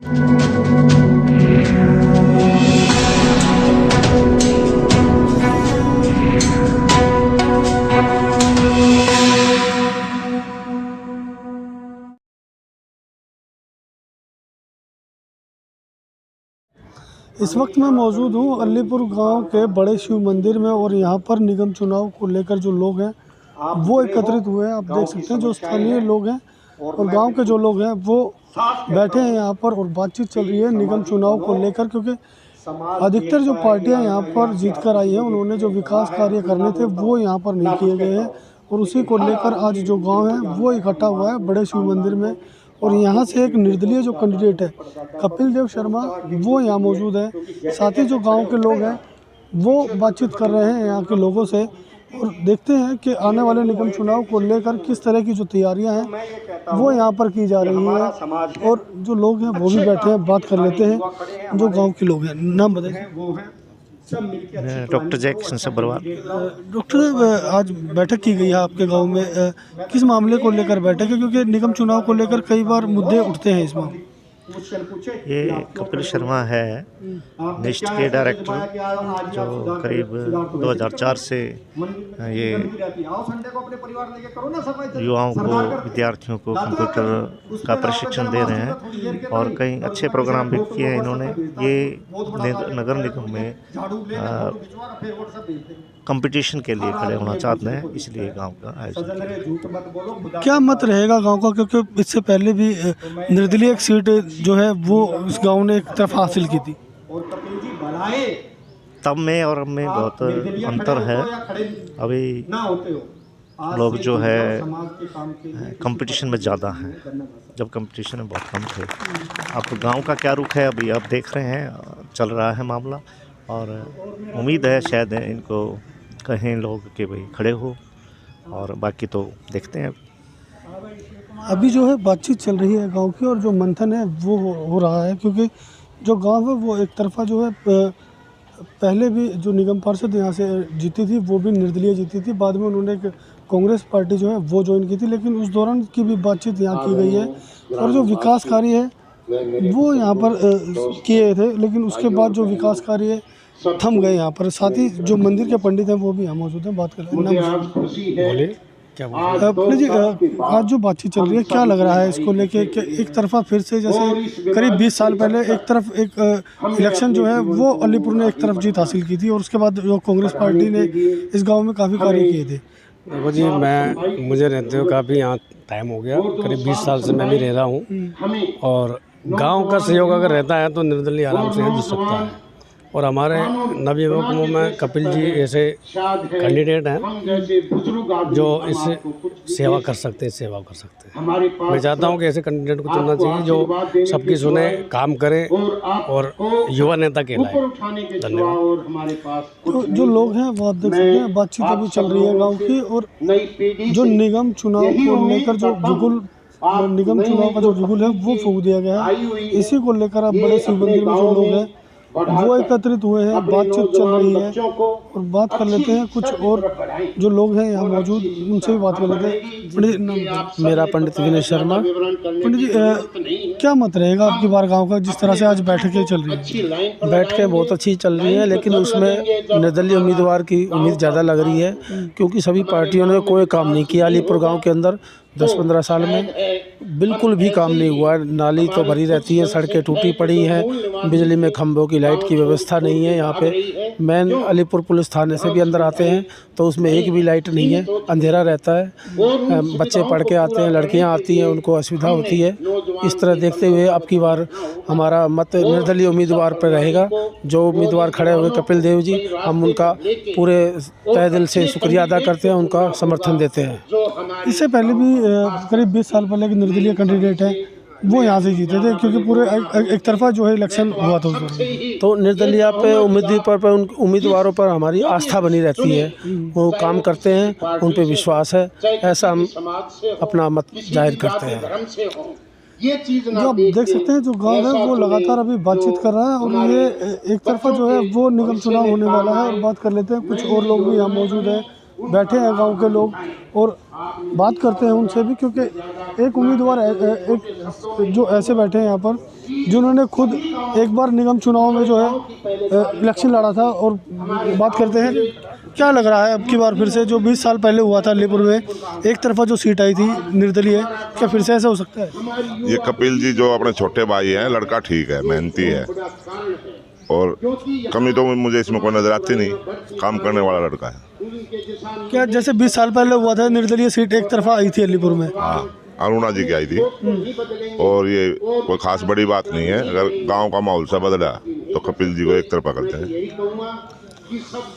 इस वक्त मैं मौजूद हूँ अलीपुर गांव के बड़े शिव मंदिर में और यहाँ पर निगम चुनाव को लेकर जो लोग हैं वो एकत्रित हुए हैं। आप देख सकते हैं जो स्थानीय लोग हैं और गांव के जो लोग हैं वो बैठे हैं यहाँ पर और बातचीत चल रही है निगम चुनाव को लेकर, क्योंकि अधिकतर जो पार्टियां यहाँ पर जीत कर आई हैं उन्होंने जो विकास कार्य करने थे वो यहाँ पर नहीं किए गए हैं और उसी को लेकर आज जो गाँव है वो इकट्ठा हुआ है बड़े शिव मंदिर में। और यहाँ से एक निर्दलीय जो कैंडिडेट है कपिल देव शर्मा वो यहाँ मौजूद है। साथ ही जो गांव के लोग हैं वो बातचीत कर रहे हैं यहाँ के लोगों से और देखते हैं कि आने वाले निगम चुनाव को लेकर किस तरह की जो तैयारियां हैं वो यहाँ पर की जा रही हैं। और जो लोग हैं वो भी बैठे हैं, बात कर लेते हैं जो गाँव के लोग हैं। नाम बताइए। डॉक्टर जय किशन सब्रवाल। डॉक्टर, आज बैठक की गई है आपके गांव में, किस मामले को लेकर बैठक है? क्योंकि निगम चुनाव को लेकर कई बार मुद्दे उठते हैं इसमें। ये कपिल शर्मा है नेस्ट के डायरेक्टर जो करीब 2004 से ये युवाओं को, विद्यार्थियों को कंप्यूटर का प्रशिक्षण दे रहे हैं और कई अच्छे प्रोग्राम भी किए हैं इन्होंने। ये नगर निगम में कंपटीशन के लिए खड़े होना चाहते हैं, इसलिए गांव का आयोजन। क्या मत रहेगा गांव का? क्योंकि इससे पहले भी निर्दलीय एक सीट जो है वो इस गांव ने एक तरफ हासिल की थी। तब में और अब में बहुत अंतर है। अभी लोग जो है कंपटीशन में ज़्यादा हैं, जब कंपटीशन में बहुत कम थे। अब गांव का क्या रुख है अभी आप देख रहे हैं, चल रहा है मामला और उम्मीद है शायद इनको कहें लोग कि भाई खड़े हो, और बाकी तो देखते हैं। अभी जो है बातचीत चल रही है गांव की और जो मंथन है वो हो रहा है, क्योंकि जो गांव है वो एक तरफा जो है पहले भी जो निगम पार्षद यहाँ से जीती थी वो भी निर्दलीय जीती थी, बाद में उन्होंने एक कांग्रेस पार्टी जो है वो ज्वाइन की थी, लेकिन उस दौरान की भी बातचीत यहाँ की गई है और जो विकास कार्य है वो यहाँ पर किए थे, लेकिन उसके बाद जो विकास कार्य थम गए यहाँ पर। साथ ही जो मंदिर के पंडित हैं वो भी यहाँ मौजूद हैं, बात कर रहे हैं। क्या पंडित जी, आज जो बातचीत चल रही है क्या लग रहा है इसको लेके कि एक तरफा फिर से जैसे करीब 20 साल पहले एक तरफ एक इलेक्शन जो है वो अलीपुर ने एक तरफ जीत हासिल की थी और उसके बाद जो कांग्रेस पार्टी ने इस गांव में काफ़ी कार्य किए थे? देखो जी, मुझे रहते हुए काफ़ी यहाँ टाइम हो गया, करीब 20 साल से मैं भी रह रहा हूँ और गांव का सहयोग अगर रहता है तो निर्दलीय आराम से जीत सकता है। और हमारे नवयुवकों में कपिल जी ऐसे कैंडिडेट हैं जो इससे सेवा कर सकते हैं। मैं चाहता हूं कि ऐसे कैंडिडेट को चुनना चाहिए जो सबकी सुने, काम करे और युवा नेता कहलाए। धन्यवाद। तो जो लोग हैं वो आप देख सकते हैं, बातचीत अभी चल रही है गाँव की और जो निगम चुनाव को लेकर जो बिगुल निगम चुनाव का जो बिगुल है वो फूंक दिया गया है। इसी को लेकर अब बड़े शिव मंदिर में जो लोग हैं वो एकत्रित हुए हैं, बातचीत चल रही है और बात कर लेते हैं कुछ और जो लोग हैं यहाँ मौजूद उनसे भी बात कर लेते हैं। पंडित, मेरा पंडित विनेश शर्मा। पंडित जी, क्या मत रहेगा आपकी बार गांव का, जिस तरह से आज बैठकें चल रही है? बैठकें बहुत अच्छी चल रही है, लेकिन उसमें निर्दलीय उम्मीदवार की उम्मीद ज़्यादा लग रही है, क्योंकि सभी पार्टियों ने कोई काम नहीं किया अलीपुर गाँव के अंदर। 10-15 साल में बिल्कुल भी काम नहीं हुआ है। नाली तो भरी रहती है, सड़कें टूटी पड़ी हैं, बिजली में खंभों की लाइट की व्यवस्था नहीं है। यहाँ पे मेन अलीपुर पुलिस थाने से भी अंदर आते हैं तो उसमें एक भी लाइट नहीं है, अंधेरा रहता है। बच्चे पढ़ के आते हैं, लड़कियाँ आती हैं, उनको असुविधा होती है। इस तरह देखते हुए अब की बार हमारा मत निर्दलीय उम्मीदवार पर रहेगा। जो उम्मीदवार खड़े हुए कपिल देव जी, हम उनका पूरे तहे दिल से शुक्रिया अदा करते हैं, उनका समर्थन देते हैं। इससे पहले भी करीब 20 साल पहले के निर्दलीय कैंडिडेट हैं वो यहाँ से जीते थे, क्योंकि पूरे एक तरफा जो है इलेक्शन हुआ था। तो निर्दलीय पे उम्मीदवारों पर हमारी आस्था बनी रहती है, वो काम करते हैं, उन पे विश्वास है, ऐसा हम अपना मत जाहिर करते हैं। जो आप देख सकते हैं जो गांव है वो लगातार अभी बातचीत कर रहा है और ये एक तरफा जो है वो निगम चुनाव होने वाला है। और बात कर लेते हैं, कुछ और लोग भी यहाँ मौजूद हैं, बैठे हैं गांव के लोग और बात करते हैं उनसे भी, क्योंकि एक उम्मीदवार एक जो ऐसे बैठे हैं यहाँ पर जिन्होंने खुद एक बार निगम चुनाव में जो है इलेक्शन लड़ा था, और बात करते हैं क्या लग रहा है अब की बार फिर से जो 20 साल पहले हुआ था अलीपुर में एक तरफा जो सीट आई थी निर्दलीय, क्या फिर से ऐसा हो सकता है? ये कपिल जी जो अपने छोटे भाई हैं, लड़का ठीक है, मेहनती है, और कमी तो मुझे इसमें कोई नजर आती नहीं, काम करने वाला लड़का है। क्या जैसे 20 साल पहले हुआ था निर्दलीय सीट एक तरफा आई थी अलीपुर में? हाँ, अरुणा जी की आई थी, और ये कोई खास बड़ी बात नहीं है। अगर गांव का माहौल सा बदला तो कपिल जी को एक तरफा करते हैं।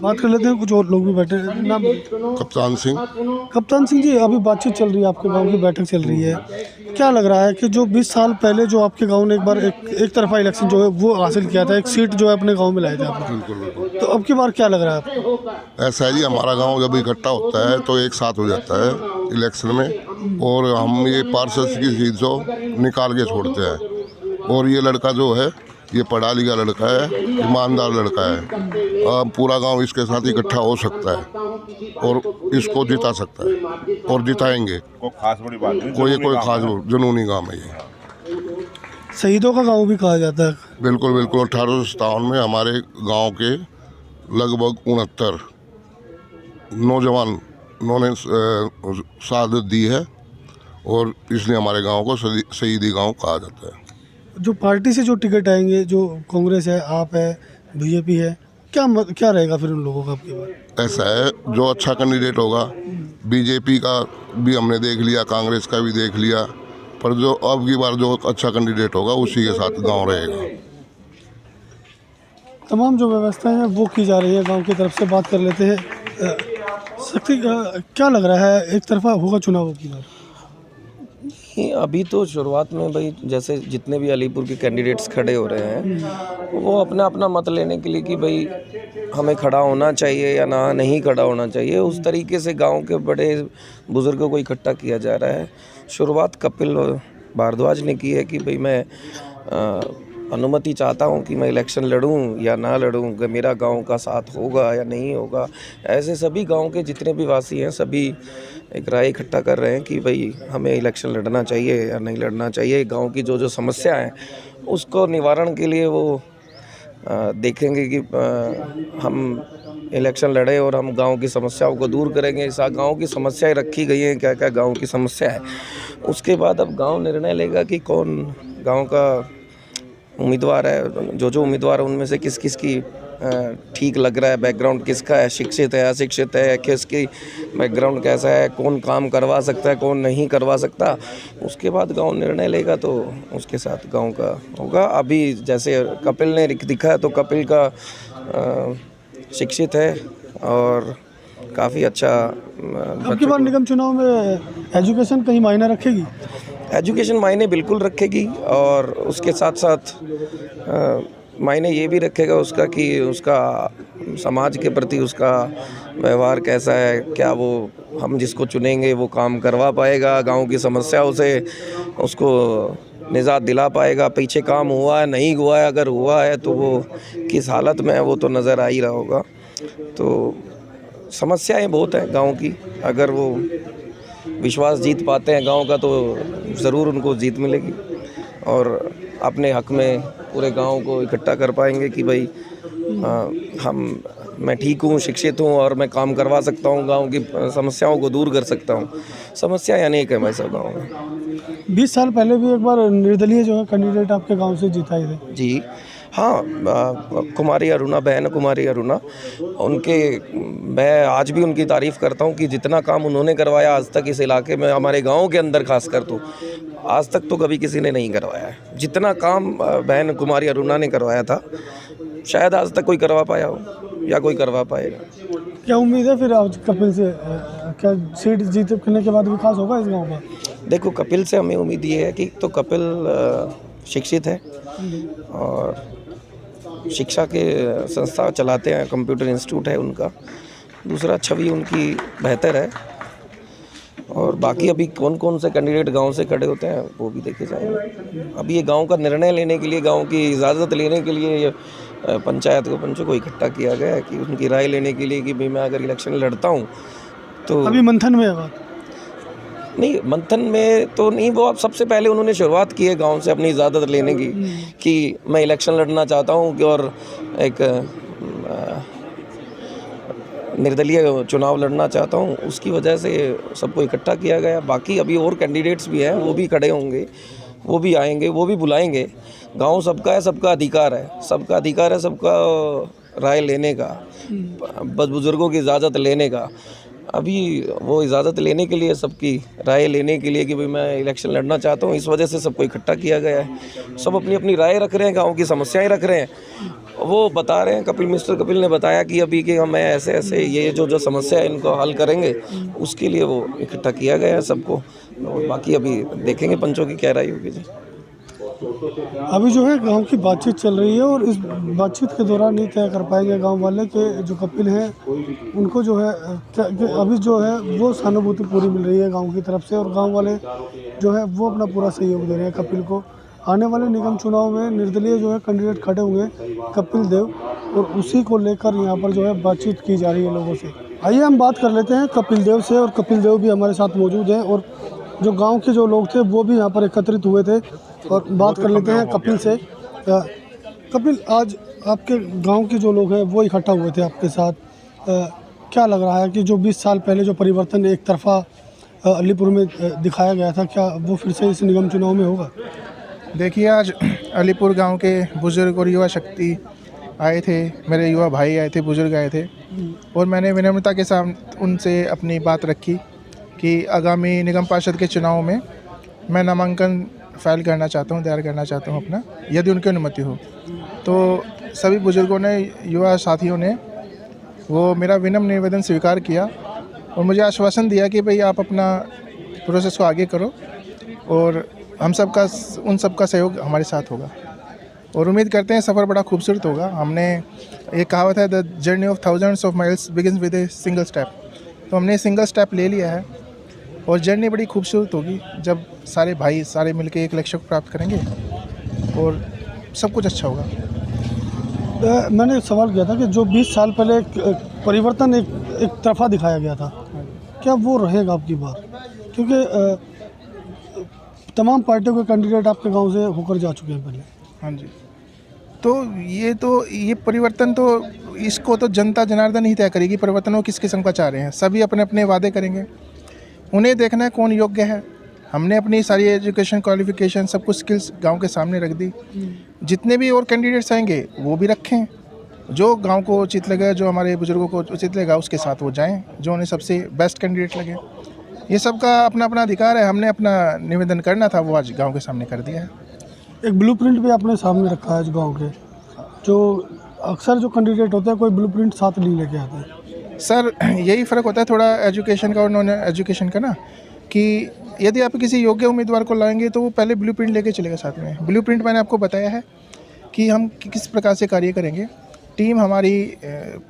बात कर लेते हैं, कुछ और लोग भी बैठे हैं। नाम? कप्तान सिंह। कप्तान सिंह जी, अभी बातचीत चल रही है, आपके गांव की बैठक चल रही है, क्या लग रहा है कि जो 20 साल पहले जो आपके गांव ने एक बार एक तरफा इलेक्शन जो है वो हासिल किया था, एक सीट जो है अपने गांव में लाए थे आपने, बिल्कुल तो अब की बार क्या लग रहा है आपको? ऐसा है जी, हमारा गांव जब इकट्ठा होता है तो एक साथ हो जाता है इलेक्शन में, और हम ये पार्षद की सीट को निकाल के छोड़ते हैं। और ये लड़का जो है ये पढ़ा लिखा लड़का है, ईमानदार लड़का है, पूरा गांव इसके साथ इकट्ठा हो सकता है और इसको जिता सकता है, और जिताएंगे। कोई खास बड़ी बात नहीं, कोई खास जुनूनी काम है ये। शहीदों का गाँव भी कहा जाता है। बिल्कुल बिल्कुल। 1857 में हमारे गांव के लगभग 69 नौजवान उन्होंने शहादत दी है, और इसलिए हमारे गांव को शहीदी गांव कहा जाता है। जो पार्टी से जो टिकट आएंगे, जो कांग्रेस है, आप है, बीजेपी है, क्या रहेगा फिर उन लोगों का आपके बारे? ऐसा है, जो अच्छा कैंडिडेट होगा, बीजेपी का भी हमने देख लिया, कांग्रेस का भी देख लिया, पर जो अब की बार जो अच्छा कैंडिडेट होगा उसी के साथ गांव रहेगा। तमाम जो व्यवस्थाएं हैं वो की जा रही है गांव की तरफ से। बात कर लेते हैं, शक्ति क्या लग रहा है, एक तरफा होगा चुनाव की बार? अभी तो शुरुआत में भाई जैसे जितने भी अलीपुर के कैंडिडेट्स खड़े हो रहे हैं वो अपना अपना मत लेने के लिए कि भाई हमें खड़ा होना चाहिए या ना नहीं खड़ा होना चाहिए, उस तरीके से गांव के बड़े बुजुर्गों को इकट्ठा किया जा रहा है। शुरुआत कपिल भारद्वाज ने की है कि भाई मैं अनुमति चाहता हूं कि मैं इलेक्शन लड़ूं या ना लड़ूं, कि मेरा गांव का साथ होगा या नहीं होगा। ऐसे सभी गांव के जितने भी वासी हैं सभी एक राय इकट्ठा कर रहे हैं कि भाई हमें इलेक्शन लड़ना चाहिए या नहीं लड़ना चाहिए। गांव की जो समस्या है उसको निवारण के लिए वो देखेंगे कि हम इलेक्शन लड़े और हम गांव की समस्याओं को दूर करेंगे। इस गांव की समस्याएं रखी गई हैं, क्या क्या गांव की समस्या है, उसके बाद अब गांव निर्णय लेगा कि कौन गांव का उम्मीदवार है। जो उम्मीदवार है उनमें से किस किस की ठीक लग रहा है, बैकग्राउंड किसका है, शिक्षित है अशिक्षित है, किसकी बैकग्राउंड कैसा है, कौन काम करवा सकता है कौन नहीं करवा सकता, उसके बाद गांव निर्णय लेगा तो उसके साथ गांव का होगा। अभी जैसे कपिल ने दिखा है तो कपिल का शिक्षित है और काफ़ी अच्छा। अब की बार निगम चुनाव में एजुकेशन कहीं मायने रखेगी? एजुकेशन मायने बिल्कुल रखेगी, और उसके साथ साथ मायने ये भी रखेगा उसका कि उसका समाज के प्रति उसका व्यवहार कैसा है, क्या वो हम जिसको चुनेंगे वो काम करवा पाएगा, गांव की समस्याओं से उसको निजात दिला पाएगा, पीछे काम हुआ है नहीं हुआ है, अगर हुआ है तो वो किस हालत में है वो तो नज़र आ ही रहा होगा। तो समस्याएं बहुत हैं गांव की, अगर वो विश्वास जीत पाते हैं गांव का तो ज़रूर उनको जीत मिलेगी, और अपने हक में पूरे गांव को इकट्ठा कर पाएंगे कि भाई मैं ठीक हूँ, शिक्षित हूँ और मैं काम करवा सकता हूँ, गांव की समस्याओं को दूर कर सकता हूँ। समस्याएं अनेक है वैसे गाँव में। 20 साल पहले भी एक बार निर्दलीय जो है कैंडिडेट आपके गांव से जीता ही थे। जी हाँ, कुमारी अरुणा, बहन कुमारी अरुणा, उनके मैं आज भी उनकी तारीफ़ करता हूँ कि जितना काम उन्होंने करवाया आज तक इस इलाके में, हमारे गांव के अंदर खासकर तो आज तक तो कभी किसी ने नहीं करवाया है। जितना काम बहन कुमारी अरुणा ने करवाया था शायद आज तक कोई करवा पाया हो या कोई करवा पाएगा। क्या उम्मीद है फिर आज कपिल से, क्या सीट जीतने के बाद विकास होगा इस गांव का? देखो, कपिल से हमें उम्मीद ये है कि तो कपिल शिक्षित है और शिक्षा के संस्था चलाते हैं, कंप्यूटर इंस्टीट्यूट है उनका, दूसरा छवि उनकी बेहतर है, और बाकी अभी कौन कौन से कैंडिडेट गांव से खड़े होते हैं वो भी देखे जाएंगे। अभी ये गांव का निर्णय लेने के लिए, गांव की इजाज़त लेने के लिए ये पंचायत को पंचों को इकट्ठा किया गया है कि उनकी राय लेने के लिए कि भाई मैं अगर इलेक्शन लड़ता हूँ तो अभी मंथन में है बात। नहीं, मंथन में तो नहीं, वो अब सबसे पहले उन्होंने शुरुआत की है गांव से अपनी इजाज़त लेने की कि मैं इलेक्शन लड़ना चाहता हूं कि और एक निर्दलीय चुनाव लड़ना चाहता हूं, उसकी वजह से सबको इकट्ठा किया गया। बाकी अभी और कैंडिडेट्स भी हैं, वो भी खड़े होंगे, वो भी आएंगे, वो भी बुलाएंगे। गांव सबका है, सबका अधिकार है, सबका अधिकार है, सबका राय लेने का, बुजुर्गों की इजाज़त लेने का। अभी वो इजाज़त लेने के लिए, सबकी राय लेने के लिए कि भाई मैं इलेक्शन लड़ना चाहता हूँ, इस वजह से सबको इकट्ठा किया गया है। सब अपनी अपनी राय रख रहे हैं, गांव की समस्याएं रख रहे हैं, वो बता रहे हैं। मिस्टर कपिल ने बताया कि अभी कि हम ऐसे ऐसे ये जो समस्या है इनको हल करेंगे, उसके लिए वो इकट्ठा किया गया है सबको। और बाकी अभी देखेंगे पंचों की क्या राय होगी जी। अभी जो है गांव की बातचीत चल रही है और इस बातचीत के दौरान नहीं तय कर पाएंगे गांव वाले कि जो कपिल हैं उनको जो है अभी जो है वो सहानुभूति पूरी मिल रही है गांव की तरफ से, और गांव वाले जो है वो अपना पूरा सहयोग दे रहे हैं कपिल को। आने वाले निगम चुनाव में निर्दलीय जो है कैंडिडेट खड़े होंगे कपिल देव, और उसी को लेकर यहाँ पर जो है बातचीत की जा रही है लोगों से। आइए हम बात कर लेते हैं कपिल देव से, और कपिल देव भी हमारे साथ मौजूद हैं और जो गांव के जो लोग थे वो भी यहाँ पर एकत्रित हुए थे, और बात कर लेते हैं कपिल से। कपिल, आज आपके गांव के जो लोग हैं वो इकट्ठा हुए थे आपके साथ, क्या लग रहा है कि जो 20 साल पहले जो परिवर्तन एक तरफा अलीपुर में दिखाया गया था, क्या वो फिर से इस निगम चुनाव में होगा? देखिए, आज अलीपुर गांव के बुज़ुर्ग और युवा शक्ति आए थे, मेरे युवा भाई आए थे, बुज़ुर्ग आए थे, और मैंने विनम्रता के साथ उनसे अपनी बात रखी कि आगामी निगम पार्षद के चुनाव में मैं नामांकन फाइल करना चाहता हूं, दायर करना चाहता हूं अपना, यदि उनकी अनुमति हो। तो सभी बुज़ुर्गों ने, युवा साथियों ने वो मेरा विनम्र निवेदन स्वीकार किया और मुझे आश्वासन दिया कि भाई आप अपना प्रोसेस को आगे करो और हम सबका, उन सबका सहयोग हमारे साथ होगा, और उम्मीद करते हैं सफ़र बड़ा खूबसूरत होगा। हमने एक कहावत है, the journey of thousands of miles begins with a single step, तो हमने सिंगल स्टेप ले लिया है और जर्नी बड़ी खूबसूरत होगी जब सारे भाई सारे मिलकर एक लक्ष्य को प्राप्त करेंगे और सब कुछ अच्छा होगा। मैंने सवाल किया था कि जो 20 साल पहले परिवर्तन एक तरफा दिखाया गया था, क्या वो रहेगा आपकी बात? क्योंकि तमाम पार्टियों के कैंडिडेट आपके गांव से होकर जा चुके हैं पहले। हाँ जी, तो ये परिवर्तन तो इसको तो जनता जनार्दन ही तय करेगी, परिवर्तन वो किस किस्म का चाह रहे हैं। सभी अपने अपने वादे करेंगे, उन्हें देखना है कौन योग्य है। हमने अपनी सारी एजुकेशन, क्वालिफिकेशन, सब कुछ स्किल्स गांव के सामने रख दी। जितने भी और कैंडिडेट्स आएंगे वो भी रखें, जो गांव को उचित लगे, जो हमारे बुजुर्गों को उचित लगेगा उसके साथ वो जाएं, जो उन्हें सबसे बेस्ट कैंडिडेट लगे। ये सबका अपना अपना अधिकार है। हमने अपना निवेदन करना था, वो आज गांव के सामने कर दिया है। एक ब्लूप्रिंट भी आपने सामने रखा है गांव के, जो अक्सर जो कैंडिडेट होते हैं कोई ब्लूप्रिंट साथ नहीं लेके आते। सर, यही फ़र्क होता है थोड़ा एजुकेशन का और नॉन एजुकेशन का ना, कि यदि आप किसी योग्य उम्मीदवार को लाएंगे तो वो पहले ब्लूप्रिंट लेके चलेगा साथ में। ब्लूप्रिंट मैंने आपको बताया है कि हम किस प्रकार से कार्य करेंगे। टीम हमारी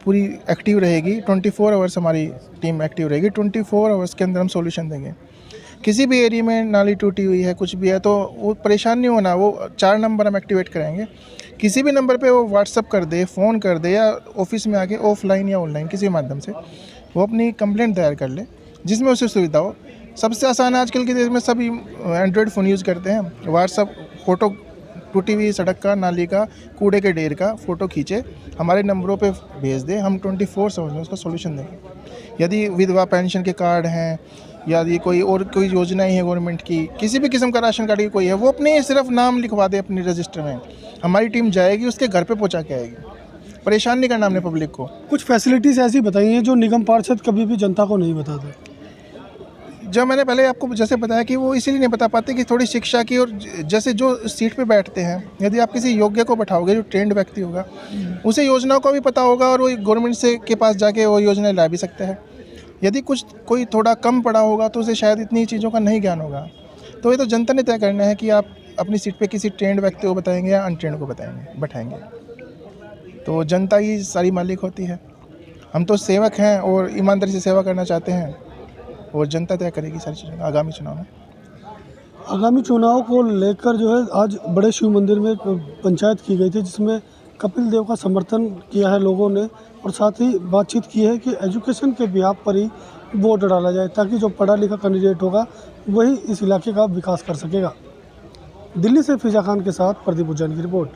पूरी एक्टिव रहेगी, 24 आवर्स हमारी टीम एक्टिव रहेगी। 24 आवर्स के अंदर हम सॉल्यूशन देंगे। किसी भी एरिया में नाली टूटी हुई है, कुछ भी है, तो वो परेशान नहीं होना। वो 4 नंबर हम एक्टिवेट कराएंगे। किसी भी नंबर पे वो व्हाट्सअप कर दे, फ़ोन कर दे, या ऑफिस में आके ऑफलाइन या ऑनलाइन किसी माध्यम से वो अपनी कंप्लेंट दायर कर ले, जिसमें उसे सुविधा हो। सबसे आसान आजकल के देश में सभी एंड्रॉयड फ़ोन यूज़ करते हैं। व्हाट्सअप, फ़ोटो टूटी हुई सड़क का, नाली का, कूड़े के ढेर का फ़ोटो खींचे, हमारे नंबरों पे भेज दे, हम 24/7 में उसका सॉल्यूशन देंगे। यदि विधवा पेंशन के कार्ड हैं, यदि कोई योजनाएं हैं गवर्नमेंट की, किसी भी किस्म का राशन कार्ड की कोई है, वो अपने सिर्फ नाम लिखवा दे अपने रजिस्टर में, हमारी टीम जाएगी, उसके घर पे पहुंचा के आएगी। परेशान नहीं करना हमने पब्लिक को। कुछ फैसिलिटीज़ ऐसी बताई हैं जो निगम पार्षद कभी भी जनता को नहीं बताते। जो मैंने पहले आपको जैसे बताया कि वो इसीलिए नहीं बता पाते कि थोड़ी शिक्षा की, और जैसे जो सीट पे बैठते हैं, यदि आप किसी योग्य को बैठाओगे जो ट्रेंड व्यक्ति होगा, उसे योजनाओं का भी पता होगा और वो गवर्नमेंट से के पास जाके वो योजनाएं ला भी सकता है। यदि कोई थोड़ा कम पढ़ा होगा तो उसे शायद इतनी चीज़ों का नहीं ज्ञान होगा। तो ये तो जनता ने तय करना है कि आप अपनी सीट पे किसी ट्रेंड व्यक्ति को बताएंगे या अनट्रेंड को बैठाएंगे। तो जनता ही सारी मालिक होती है। हम तो सेवक हैं और ईमानदारी से सेवा करना चाहते हैं, और जनता तय करेगी सारी चीज़ें आगामी चुनाव में। आगामी चुनाव को लेकर जो है आज बड़े शिव मंदिर में पंचायत की गई थी, जिसमें कपिल देव का समर्थन किया है लोगों ने, और साथ ही बातचीत की है कि एजुकेशन के बिहाफ पर ही वोट डाला जाए, ताकि जो पढ़ा लिखा कैंडिडेट होगा वही इस इलाके का विकास कर सकेगा। दिल्ली से फिजा खान के साथ प्रदीप उज्जैन की रिपोर्ट।